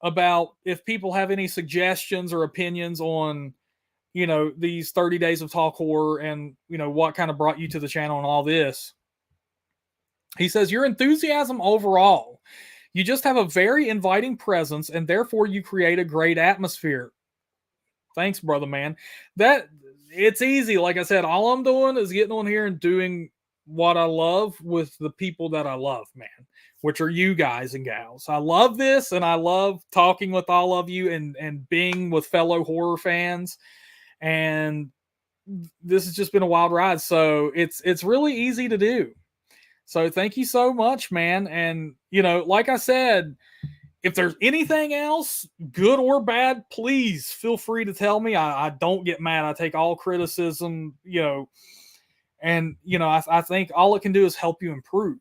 about if people have any suggestions or opinions on, you know, these 30 days of talk horror and, you know, what kind of brought you to the channel and all this. He says, your enthusiasm overall, you just have a very inviting presence and therefore you create a great atmosphere. Thanks, brother, man. That it's easy. Like I said, all I'm doing is getting on here and doing what I love with the people that I love, man, which are you guys and gals. I love this, and I love talking with all of you and being with fellow horror fans. And this has just been a wild ride. So it's really easy to do. So thank you so much, man. And, you know, like I said, if there's anything else, good or bad, please feel free to tell me. I don't get mad. I take all criticism, you know, and, you know, I think all it can do is help you improve.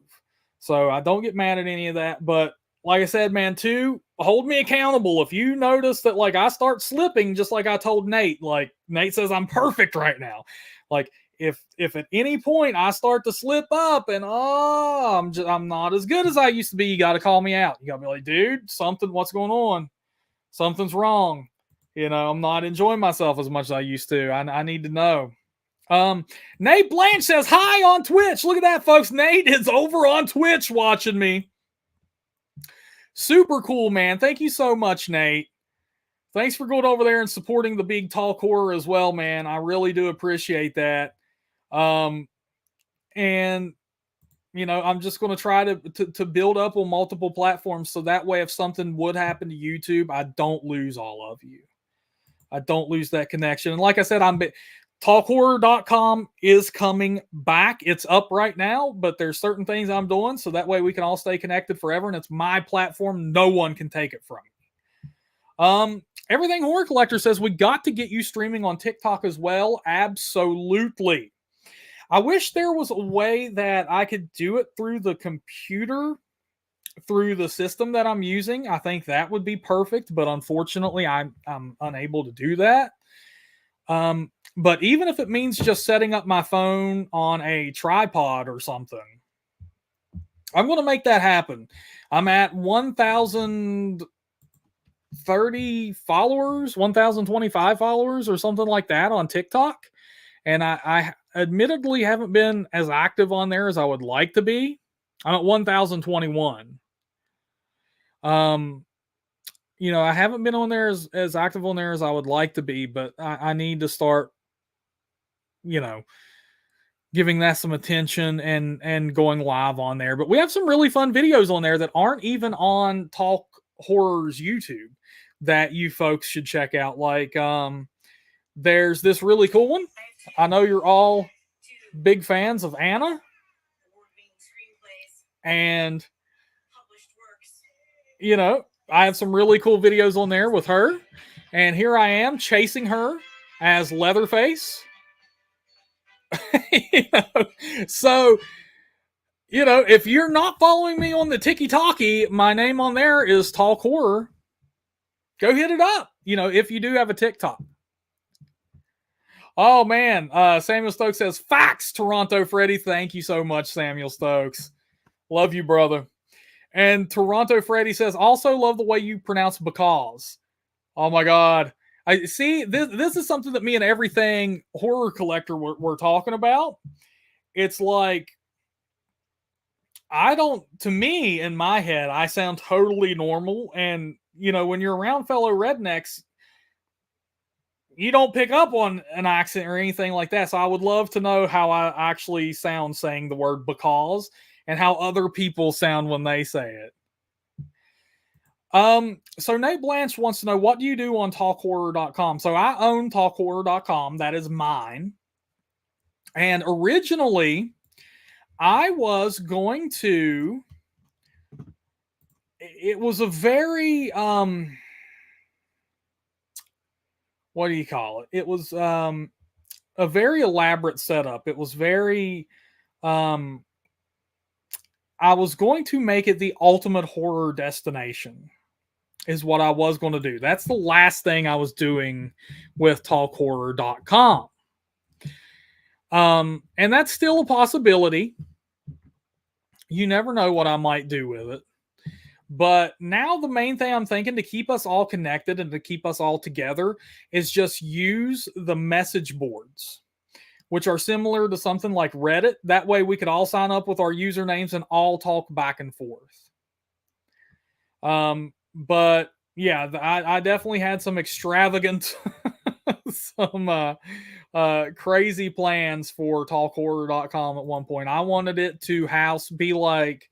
So I don't get mad at any of that. But like I said, man, too, hold me accountable. If you notice that, like, I start slipping, just like I told Nate, like Nate says, I'm perfect right now. Like, if at any point I start to slip up and I'm not as good as I used to be, you got to call me out. You got to be like, dude, what's going on? Something's wrong. You know, I'm not enjoying myself as much as I used to. I need to know. Nate Blanche says hi on Twitch. Look at that, folks. Nate is over on Twitch watching me. Super cool, man. Thank you so much, Nate. Thanks for going over there and supporting the Big Talk Horror as well, man. I really do appreciate that. And you know, I'm just going to try to build up on multiple platforms, so that way if something would happen to YouTube, I don't lose all of you. I don't lose that connection. And like I said, talkhorror.com is coming back. It's up right now, but there's certain things I'm doing so that way we can all stay connected forever, and it's my platform. No one can take it from me. Everything Horror Collector says, we got to get you streaming on TikTok as well. Absolutely. I wish there was a way that I could do it through the computer, through the system that I'm using. I think that would be perfect, but unfortunately, I'm unable to do that. But even if it means just setting up my phone on a tripod or something, I'm going to make that happen. I'm at 1,030 followers, 1,025 followers or something like that on TikTok. And I admittedly haven't been as active on there as I would like to be. I'm at 1,021. You know, I haven't been on there as active on there as I would like to be, but I need to start, you know, giving that some attention and going live on there. But we have some really fun videos on there that aren't even on Talk Horror's YouTube that you folks should check out. Like, there's this really cool one. I know you're all big fans of Anna. And, you know, I have some really cool videos on there with her. And here I am chasing her as Leatherface. You know, so, you know, if you're not following me on the Tiki-Talkie, my name on there is Talk Horror. Go hit it up, you know, if you do have a TikTok. Oh, man. Samuel Stokes says, facts, Toronto Freddy. Thank you so much, Samuel Stokes. Love you, brother. And Toronto Freddy says, also love the way you pronounce because. Oh, my God. I see, this is something that me and Everything Horror Collector we're talking about. It's like, to me, in my head, I sound totally normal. And, when you're around fellow rednecks, you don't pick up on an accent or anything like that. So I would love to know how I actually sound saying the word because and how other people sound when they say it. So Nate Blanche wants to know, what do you do on talkhorror.com? So I own talkhorror.com. That is mine. And originally, I was going to, it was a very, what do you call it? It was a very elaborate setup. It was very, I was going to make it the ultimate horror destination, is what I was going to do. That's the last thing I was doing with talkhorror.com. And that's still a possibility. You never know what I might do with it. But now the main thing I'm thinking, to keep us all connected and to keep us all together, is just use the message boards, which are similar to something like Reddit. That way we could all sign up with our usernames and all talk back and forth. But yeah, I definitely had some extravagant, some crazy plans for talkhorror.com at one point. I wanted it to be like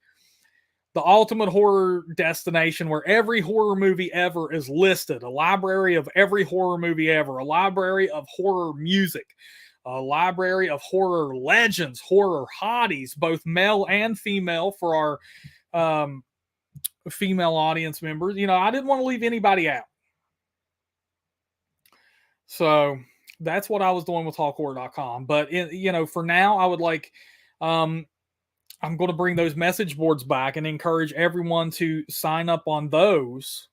the ultimate horror destination where every horror movie ever is listed, a library of every horror movie ever, a library of horror music, a library of horror legends, horror hotties, both male and female, for our female audience members. I didn't want to leave anybody out. So that's what I was doing with talkhorror.com. But for now, I would like, I'm going to bring those message boards back and encourage everyone to sign up on those.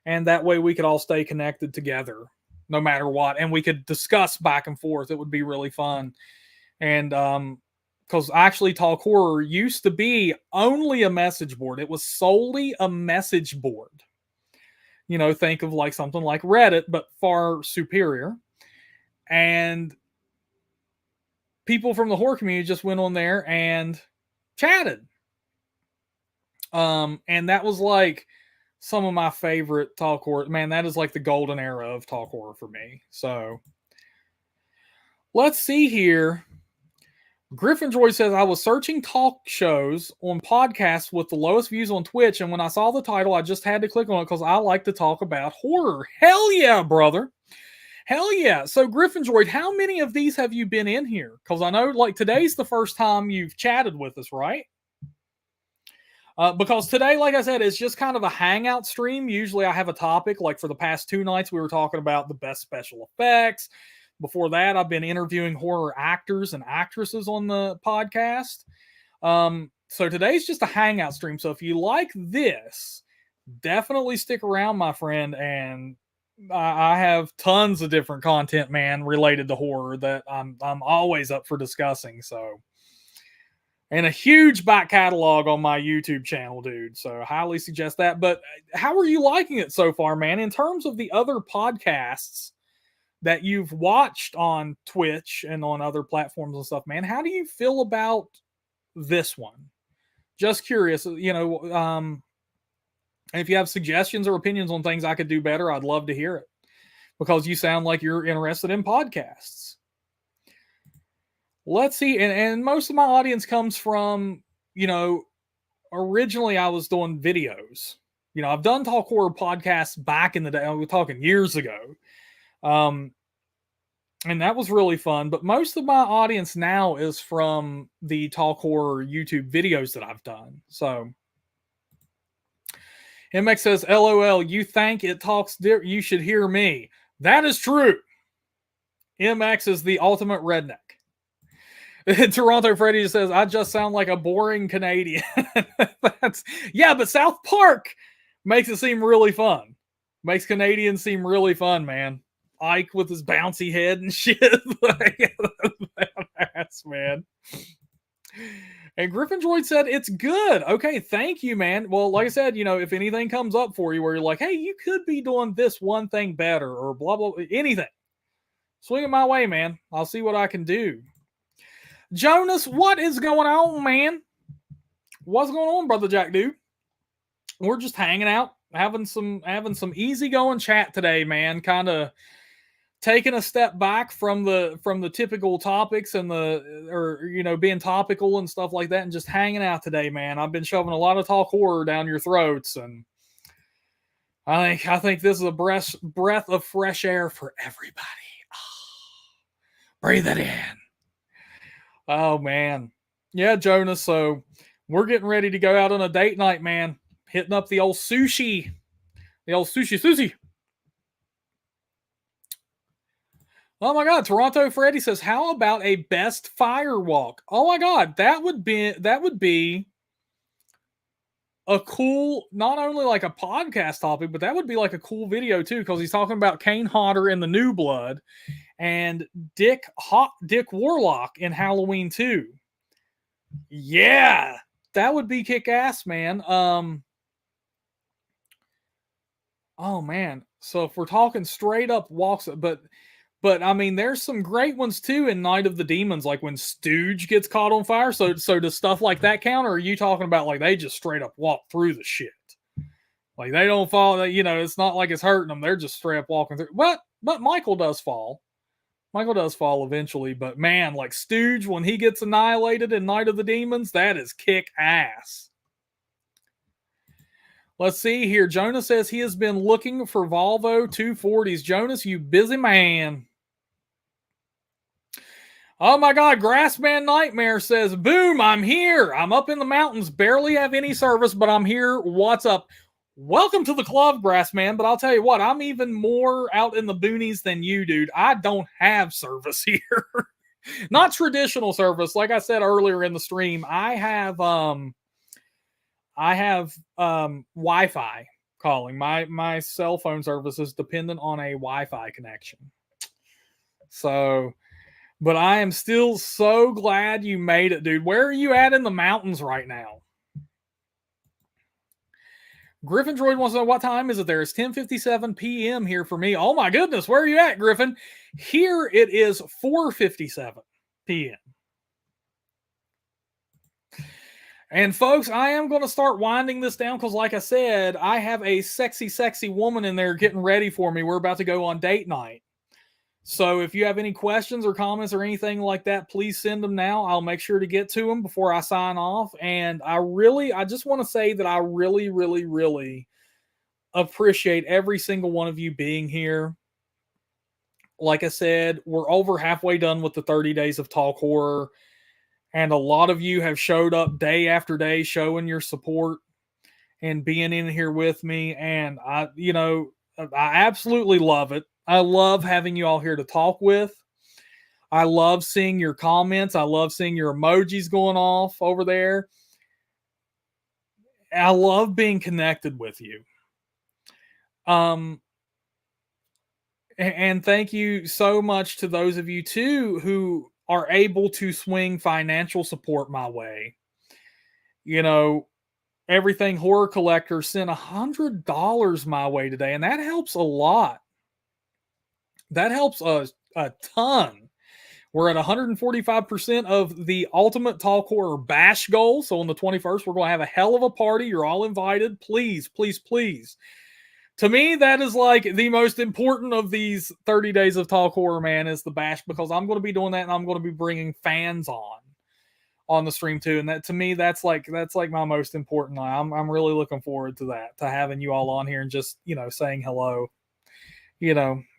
And that way we could all stay connected together no matter what. And we could discuss back and forth. It would be really fun. And because actually Talk Horror used to be only a message board. It was solely a message board. Think of like something like Reddit, but far superior. And people from the horror community just went on there and chatted. And that was like some of my favorite talk horror. Man, that is like the golden era of talk horror for me. So let's see here. Griffin Joy says, I was searching talk shows on podcasts with the lowest views on Twitch, and when I saw the title, I just had to click on it because I like to talk about horror. Hell yeah, brother. Hell yeah. So, Griffin Droid, how many of these have you been in here? Because I know, like, today's the first time you've chatted with us, right? Because today, like I said, it's just kind of a hangout stream. Usually I have a topic. Like for the past 2 nights, we were talking about the best special effects. Before that, I've been interviewing horror actors and actresses on the podcast. So today's just a hangout stream. So if you like this, definitely stick around, my friend. And I have tons of different content, man, related to horror that I'm always up for discussing. So, and a huge back catalog on my YouTube channel, dude. So I highly suggest that. But how are you liking it so far, man? In terms of the other podcasts that you've watched on Twitch and on other platforms and stuff, man, how do you feel about this one? Just curious, if you have suggestions or opinions on things I could do better, I'd love to hear it, because you sound like you're interested in podcasts. Let's see. And most of my audience comes from, originally I was doing videos. I've done talk horror podcasts back in the day. We're talking years ago. And that was really fun. But most of my audience now is from the talk horror YouTube videos that I've done. So MX says, LOL, you think it talks, you should hear me. That is true. MX is the ultimate redneck. Toronto Freddy says, I just sound like a boring Canadian. But South Park makes it seem really fun. Makes Canadians seem really fun, man. Ike with his bouncy head and shit. That's man. And Griffin Droid said, it's good. Okay, thank you, man. Well, like I said, if anything comes up for you where you're like, hey, you could be doing this one thing better or blah, blah, anything, swing it my way, man. I'll see what I can do. Jonas, what is going on, man? What's going on, brother Jack dude? We're just hanging out, having some easygoing chat today, man. Kind of taking a step back from the typical topics and being topical and stuff like that, and just hanging out today, man. I've been shoving a lot of talk horror down your throats, and I think this is a breath of fresh air for everybody. Breathe it in. Oh man, yeah, Jonas. So we're getting ready to go out on a date night, man. Hitting up the old sushi. Oh my God, Toronto Freddy says, how about a best fire walk? Oh my God, that would be a cool, not only like a podcast topic, but that would be like a cool video too, because he's talking about Kane Hodder in the New Blood and Dick Warlock in Halloween 2. Yeah, that would be kick ass, man. Oh man. So if we're talking straight up walks, but I mean, there's some great ones too in Night of the Demons, like when Stooge gets caught on fire. So does stuff like that count, or are you talking about like they just straight up walk through the shit? Like they don't fall, it's not like it's hurting them. They're just straight up walking through. But Michael does fall. Michael does fall eventually, but man, like Stooge, when he gets annihilated in Night of the Demons, that is kick ass. Let's see here. Jonas says he has been looking for Volvo 240s. Jonas, you busy man. Oh my God, Grassman Nightmare says, boom, I'm here. I'm up in the mountains, barely have any service, but I'm here. What's up? Welcome to the club, Grassman. But I'll tell you what, I'm even more out in the boonies than you, dude. I don't have service here. Not traditional service. Like I said earlier in the stream, I have Wi-Fi calling. My cell phone service is dependent on a Wi-Fi connection. So, but I am still so glad you made it, dude. Where are you at in the mountains right now? Griffin Droid wants to know what time is it there? It's 10:57 p.m. here for me. Oh my goodness, where are you at, Griffin? Here it is 4:57 p.m. And folks, I am going to start winding this down because, like I said, I have a sexy, sexy woman in there getting ready for me. We're about to go on date night. So if you have any questions or comments or anything like that, please send them now. I'll make sure to get to them before I sign off. And I just want to say that I really, really, really appreciate every single one of you being here. Like I said, we're over halfway done with the 30 days of Talk Horror. And a lot of you have showed up day after day showing your support and being in here with me. And I absolutely love it. I love having you all here to talk with. I love seeing your comments. I love seeing your emojis going off over there. I love being connected with you. And thank you so much to those of you too who are able to swing financial support my way. Everything Horror Collector sent $100 my way today, and that helps a lot. That helps a ton. We're at 145% of the Ultimate Talk Horror Bash goal. So on the 21st, we're going to have a hell of a party. You're all invited. Please, please, please. To me, that is like the most important of these 30 days of Talk Horror, man, is the Bash, because I'm going to be doing that, and I'm going to be bringing fans on the stream too. And that, to me, that's like my most important. I'm really looking forward to that, to having you all on here and just, saying hello,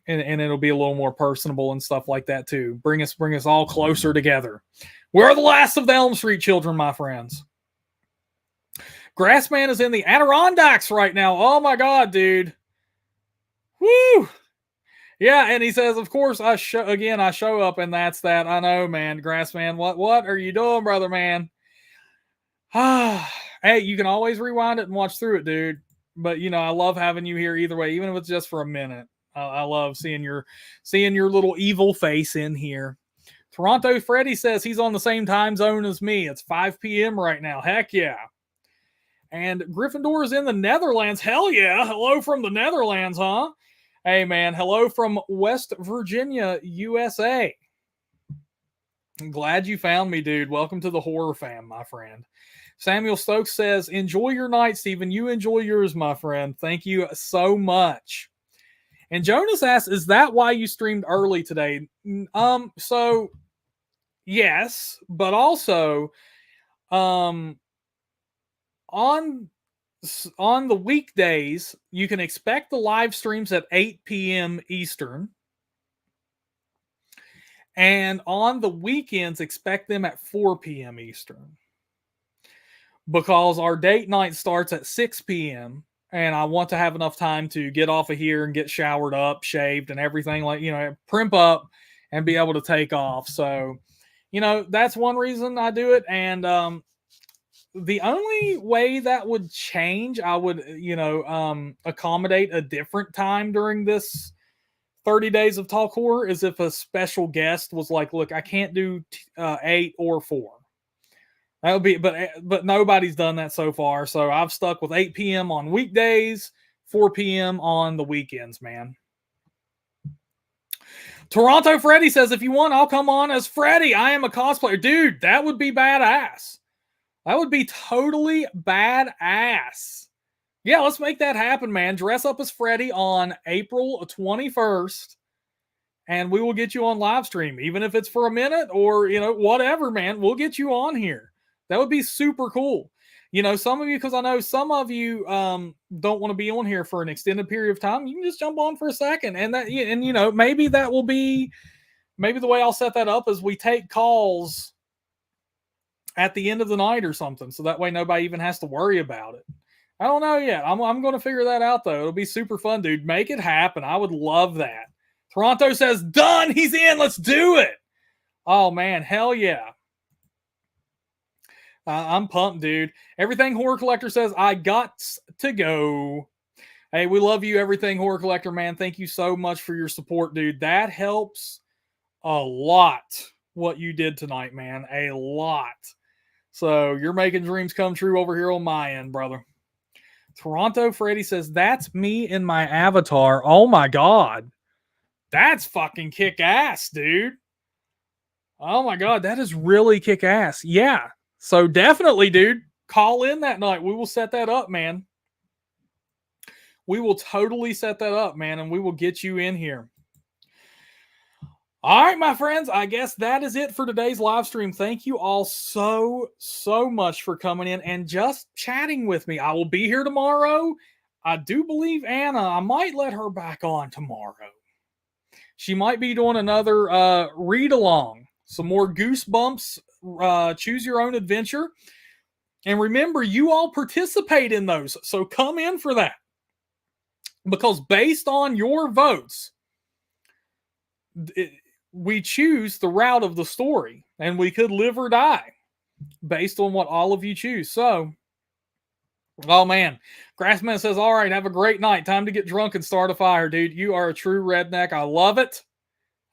and it'll be a little more personable and stuff like that too. Bring us all closer together. We're the last of the Elm Street children, my friends. Grassman is in the Adirondacks right now. Oh my God, dude. Woo! Yeah, and he says, of course, I show up, and that's that. I know, man. Grassman, what are you doing, brother, man? Hey, you can always rewind it and watch through it, dude. But I love having you here either way, even if it's just for a minute. I love seeing your little evil face in here. Toronto Freddy says he's on the same time zone as me. It's 5 p.m. right now. Heck yeah. And Gryffindor is in the Netherlands. Hell yeah. Hello from the Netherlands, huh? Hey, man. Hello from West Virginia, USA. I'm glad you found me, dude. Welcome to the horror fam, my friend. Samuel Stokes says, enjoy your night, Stephen. You enjoy yours, my friend. Thank you so much. And Jonas asks, is that why you streamed early today? So yes, but also on the weekdays, you can expect the live streams at 8 p.m. Eastern. And on the weekends, expect them at 4 p.m. Eastern. Because our date night starts at 6 p.m. And I want to have enough time to get off of here and get showered up, shaved, and everything, like, primp up and be able to take off. So, that's one reason I do it. And the only way that would change, I would, accommodate a different time during this 30 days of Talk Horror, is if a special guest was like, look, I can't do 8 or 4. That would be, but nobody's done that so far. So I've stuck with 8 p.m. on weekdays, 4 p.m. on the weekends, man. Toronto Freddy says, if you want, I'll come on as Freddy. I am a cosplayer. Dude, that would be badass. That would be totally badass. Yeah, let's make that happen, man. Dress up as Freddy on April 21st, and we will get you on live stream, even if it's for a minute or, whatever, man. We'll get you on here. That would be super cool. Some of you, because I know some of you don't want to be on here for an extended period of time. You can just jump on for a second, and maybe that will be, maybe the way I'll set that up is we take calls at the end of the night or something, so that way nobody even has to worry about it. I don't know yet. I'm going to figure that out, though. It'll be super fun, dude. Make it happen. I would love that. Toronto says, done. He's in. Let's do it. Oh, man. Hell yeah. I'm pumped, dude. Everything Horror Collector says, I got to go. Hey, we love you, Everything Horror Collector, man. Thank you so much for your support, dude. That helps a lot, what you did tonight, man. A lot. So you're making dreams come true over here on my end, brother. Toronto Freddy says, that's me in my avatar. Oh, my God. That's fucking kick-ass, dude. Oh, my God. That is really kick-ass. Yeah. So definitely, dude, call in that night. We will set that up, man. We will totally set that up, man, and we will get you in here. All right, my friends, I guess that is it for today's live stream. Thank you all so much for coming in and just chatting with me. I will be here tomorrow. I do believe Anna, I might let her back on tomorrow. She might be doing another read-along, some more Goosebumps, Choose Your Own Adventure. And remember, you all participate in those, so come in for that. Because based on your votes, we choose the route of the story, and we could live or die based on what all of you choose. So, oh man, Grassman says, all right, have a great night. Time to get drunk and start a fire, dude. You are a true redneck. I love it.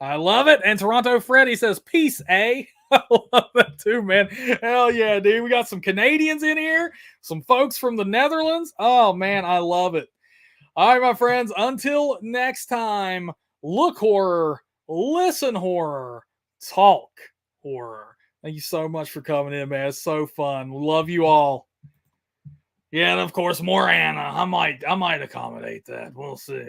I love it. And Toronto Freddy says, peace, eh? I love that too, man. Hell yeah, dude. We got some Canadians in here, some folks from the Netherlands. Oh man, I love it. All right, my friends, until next time, look horror, listen horror, talk horror. Thank you so much for coming in, man. It's so fun. Love you all. Yeah, and of course, more Anna. I might accommodate that. We'll see.